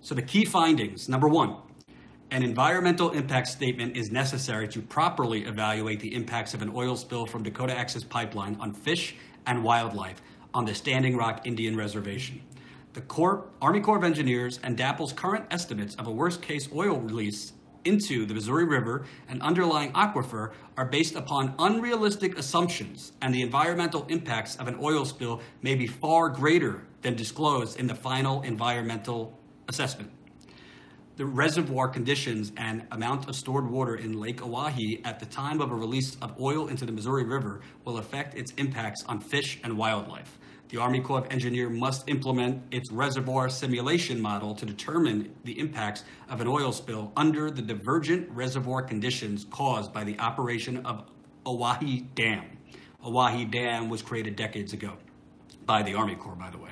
So the key findings, number one, an environmental impact statement is necessary to properly evaluate the impacts of an oil spill from Dakota Access Pipeline on fish and wildlife on the Standing Rock Indian Reservation. The Army Corps of Engineers and DAPL's current estimates of a worst-case oil release into the Missouri River and underlying aquifer are based upon unrealistic assumptions, and the environmental impacts of an oil spill may be far greater than disclosed in the final environmental assessment. The reservoir conditions and amount of stored water in Lake Oahe at the time of a release of oil into the Missouri River will affect its impacts on fish and wildlife. The Army Corps of Engineers must implement its reservoir simulation model to determine the impacts of an oil spill under the divergent reservoir conditions caused by the operation of Oahe Dam. Oahe Dam was created decades ago by the Army Corps, by the way.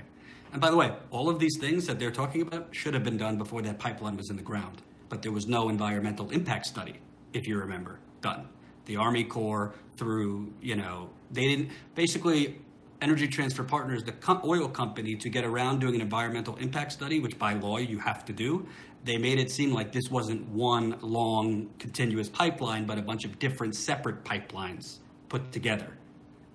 And by the way, all of these things that they're talking about should have been done before that pipeline was in the ground. But there was no environmental impact study, if you remember, done. The Army Corps, through, they didn't, basically, Energy Transfer Partners, the oil company, to get around doing an environmental impact study, which by law you have to do, they made it seem like this wasn't one long continuous pipeline, but a bunch of different separate pipelines put together.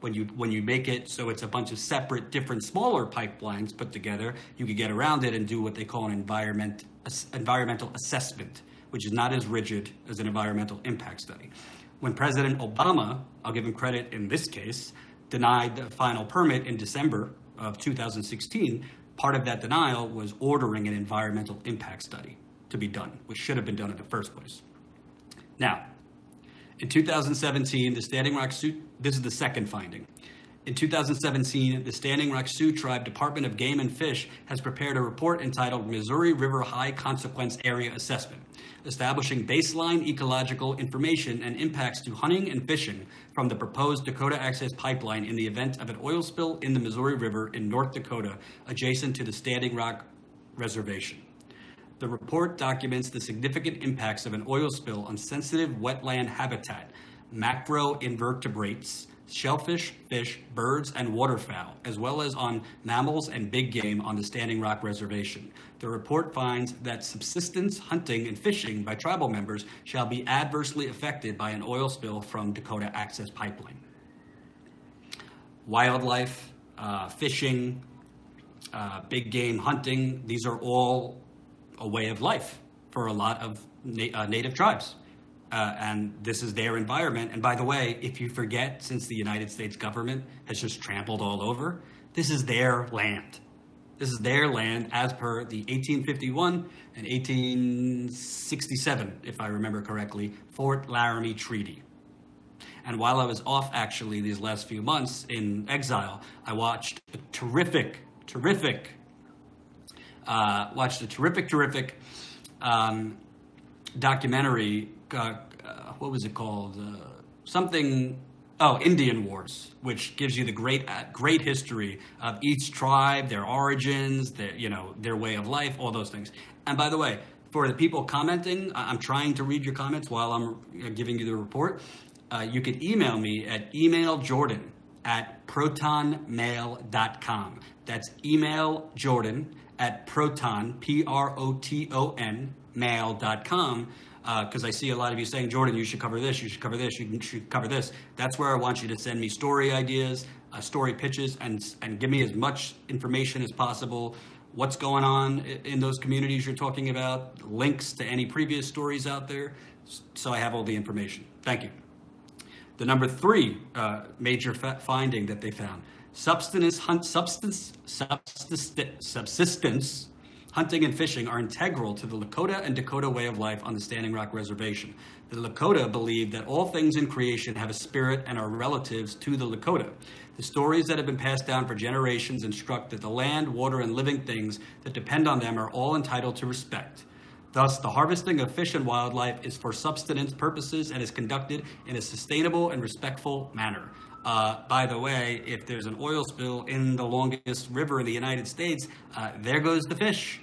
When you make it so it's a bunch of separate, different, smaller pipelines put together, you could get around it and do what they call an environmental assessment, which is not as rigid as an environmental impact study. When President Obama, I'll give him credit in this case, denied the final permit in December of 2016, part of that denial was ordering an environmental impact study to be done, which should have been done in the first place. Now, in 2017, the Standing Rock Sioux, this is the second finding. In 2017, the Standing Rock Sioux Tribe Department of Game and Fish has prepared a report entitled Missouri River High Consequence Area Assessment, establishing baseline ecological information and impacts to hunting and fishing from the proposed Dakota Access Pipeline in the event of an oil spill in the Missouri River in North Dakota, adjacent to the Standing Rock Reservation. The report documents the significant impacts of an oil spill on sensitive wetland habitat, macroinvertebrates, shellfish, fish, birds, and waterfowl, as well as on mammals and big game on the Standing Rock Reservation. The report finds that subsistence hunting and fishing by tribal members shall be adversely affected by an oil spill from Dakota Access Pipeline. Wildlife, fishing, big game hunting, these are all a way of life for a lot of native tribes. And this is their environment. And by the way, if you forget, since the United States government has just trampled all over, this is their land. This is their land as per the 1851 and 1867, if I remember correctly, Fort Laramie Treaty. And while I was off, actually, these last few months in exile, I watched a terrific documentary. What was it called? Indian Wars, which gives you the great history of each tribe, their origins, their way of life, all those things. And by the way, for the people commenting, I'm trying to read your comments while I'm giving you the report. You can email me at emailjordan@protonmail.com. That's email Jordan at proton, P-R-O-T-O-N, mail.com. Because I see a lot of you saying, Jordan, you should cover this, you should cover this, you should cover this. That's where I want you to send me story ideas, story pitches, and give me as much information as possible. What's going on in those communities you're talking about, links to any previous stories out there, so I have all the information. Thank you. The number 3 major finding that they found, subsistence hunting and fishing are integral to the Lakota and Dakota way of life on the Standing Rock Reservation. The Lakota believe that all things in creation have a spirit and are relatives to the Lakota. The stories that have been passed down for generations instruct that the land, water, and living things that depend on them are all entitled to respect. Thus, the harvesting of fish and wildlife is for subsistence purposes and is conducted in a sustainable and respectful manner. By the way, if there's an oil spill in the longest river in the United States, there goes the fish.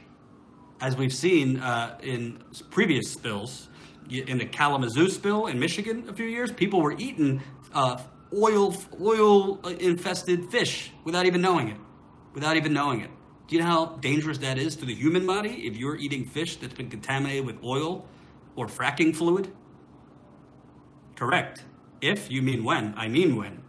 As we've seen in previous spills, in the Kalamazoo spill in Michigan a few years, people were eating oil-infested fish without even knowing it. Do you know how dangerous that is to the human body if you're eating fish that's been contaminated with oil or fracking fluid? Correct. If you mean when, I mean when.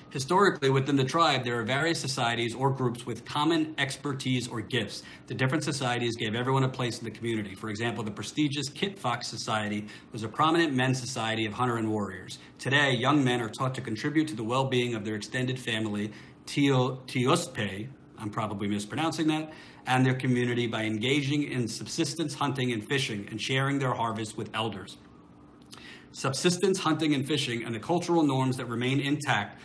Historically, within the tribe, there are various societies or groups with common expertise or gifts. The different societies gave everyone a place in the community. For example, the prestigious Kit Fox Society was a prominent men's society of hunter and warriors. Today, young men are taught to contribute to the well-being of their extended family, Tiospe, I'm probably mispronouncing that, and their community by engaging in subsistence hunting and fishing and sharing their harvest with elders. Subsistence hunting and fishing and the cultural norms that remain intact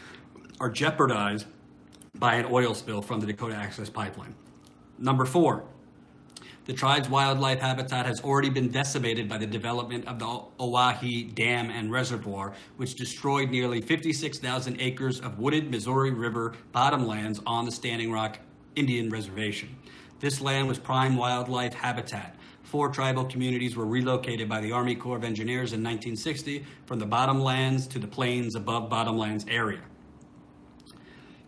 are jeopardized by an oil spill from the Dakota Access Pipeline. Number 4, the tribe's wildlife habitat has already been decimated by the development of the Oahe Dam and Reservoir, which destroyed nearly 56,000 acres of wooded Missouri River bottomlands on the Standing Rock Indian Reservation. This land was prime wildlife habitat. 4 tribal communities were relocated by the Army Corps of Engineers in 1960 from the bottomlands to the plains above bottomlands area.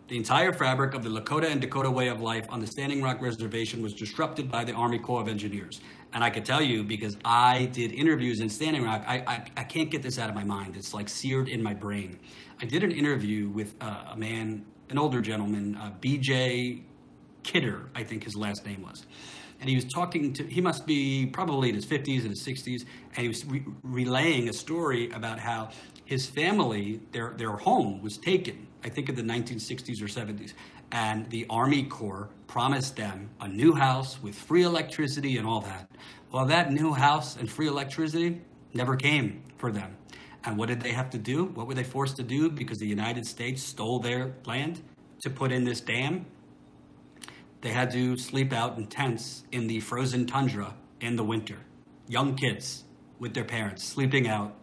The entire fabric of the Lakota and Dakota way of life on the Standing Rock Reservation was disrupted by the Army Corps of Engineers. And I can tell you, because I did interviews in Standing Rock, I can't get this out of my mind. It's like seared in my brain. I did an interview with a man, an older gentleman, B.J. Kidder, I think his last name was. And he was talking to, he must be probably in his 50s and his 60s, and he was relaying a story about how his family, their home was taken, I think in the 1960s or 70s, and the Army Corps promised them a new house with free electricity and all that. Well, that new house and free electricity never came for them. And what did they have to do? What were they forced to do because the United States stole their land to put in this dam? They had to sleep out in tents in the frozen tundra in the winter. Young kids with their parents sleeping out.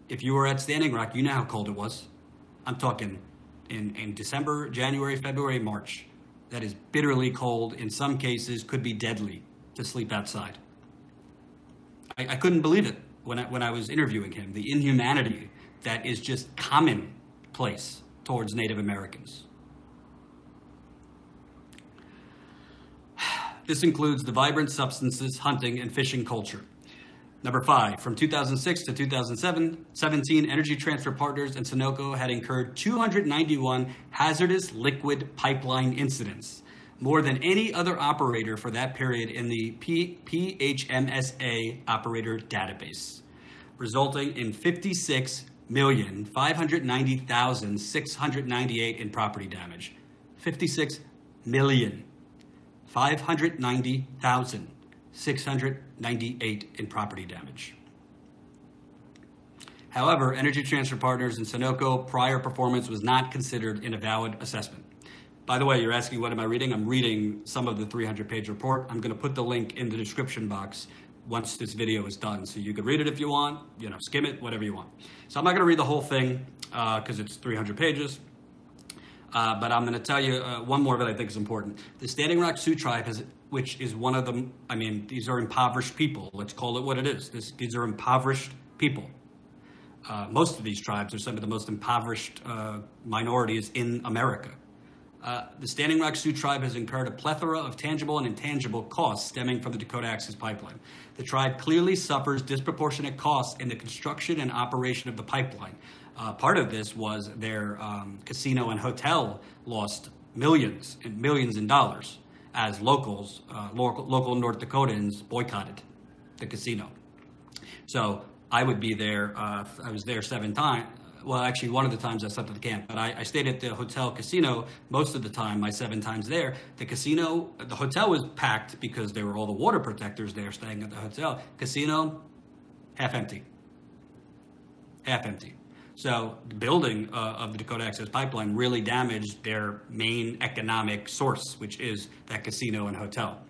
If you were at Standing Rock, you know how cold it was. I'm talking in December, January, February, March. That is bitterly cold. In some cases, could be deadly to sleep outside. I couldn't believe it when I was interviewing him. The inhumanity that is just commonplace towards Native Americans. This includes the vibrant subsistence, hunting, and fishing culture. Number 5, from 2006 to 2017, Energy Transfer Partners and Sunoco had incurred 291 hazardous liquid pipeline incidents, more than any other operator for that period in the PHMSA operator database, resulting in 56,590,698 in property damage. 56,590,698 in property damage. However, Energy Transfer Partners and Sunoco prior performance was not considered in a valid assessment. By the way, you're asking what am I reading? I'm reading some of the 300-page report. I'm going to put the link in the description box once this video is done. So you could read it if you want, skim it, whatever you want. So I'm not going to read the whole thing because it's 300 pages. But I'm going to tell you one more that I think is important. The Standing Rock Sioux tribe, which is one of them, these are impoverished people. Let's call it what it is. These are impoverished people. Most of these tribes are some of the most impoverished minorities in America. The Standing Rock Sioux tribe has incurred a plethora of tangible and intangible costs stemming from the Dakota Access Pipeline. The tribe clearly suffers disproportionate costs in the construction and operation of the pipeline. Part of this was their casino and hotel lost millions and millions in dollars as local North Dakotans boycotted the casino. So I would be there. I was there 7 times. Well, actually, one of the times I slept at the camp, but I stayed at the hotel casino most of the time, my 7 times there. The hotel was packed because there were all the water protectors there staying at the hotel. Casino, half empty. Half empty. So the building of the Dakota Access Pipeline really damaged their main economic source, which is that casino and hotel.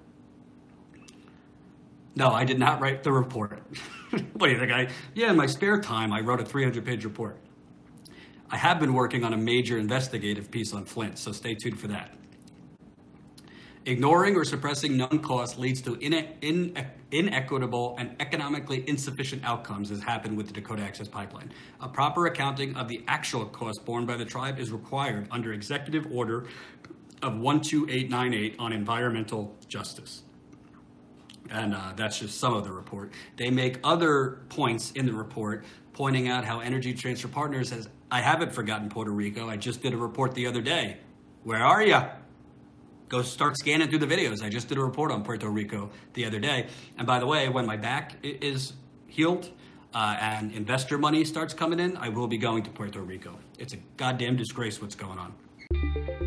No, I did not write the report. What do you think? In my spare time, I wrote a 300-page report. I have been working on a major investigative piece on Flint, so stay tuned for that. Ignoring or suppressing known costs leads to inequitable and economically insufficient outcomes, as happened with the Dakota Access Pipeline. A proper accounting of the actual costs borne by the tribe is required under Executive Order of 12898 on environmental justice. And that's just some of the report. They make other points in the report pointing out how Energy Transfer Partners has, I haven't forgotten Puerto Rico. I just did a report the other day. Where are you? Go start scanning through the videos. I just did a report on Puerto Rico the other day. And by the way, when my back is healed and investor money starts coming in, I will be going to Puerto Rico. It's a goddamn disgrace what's going on.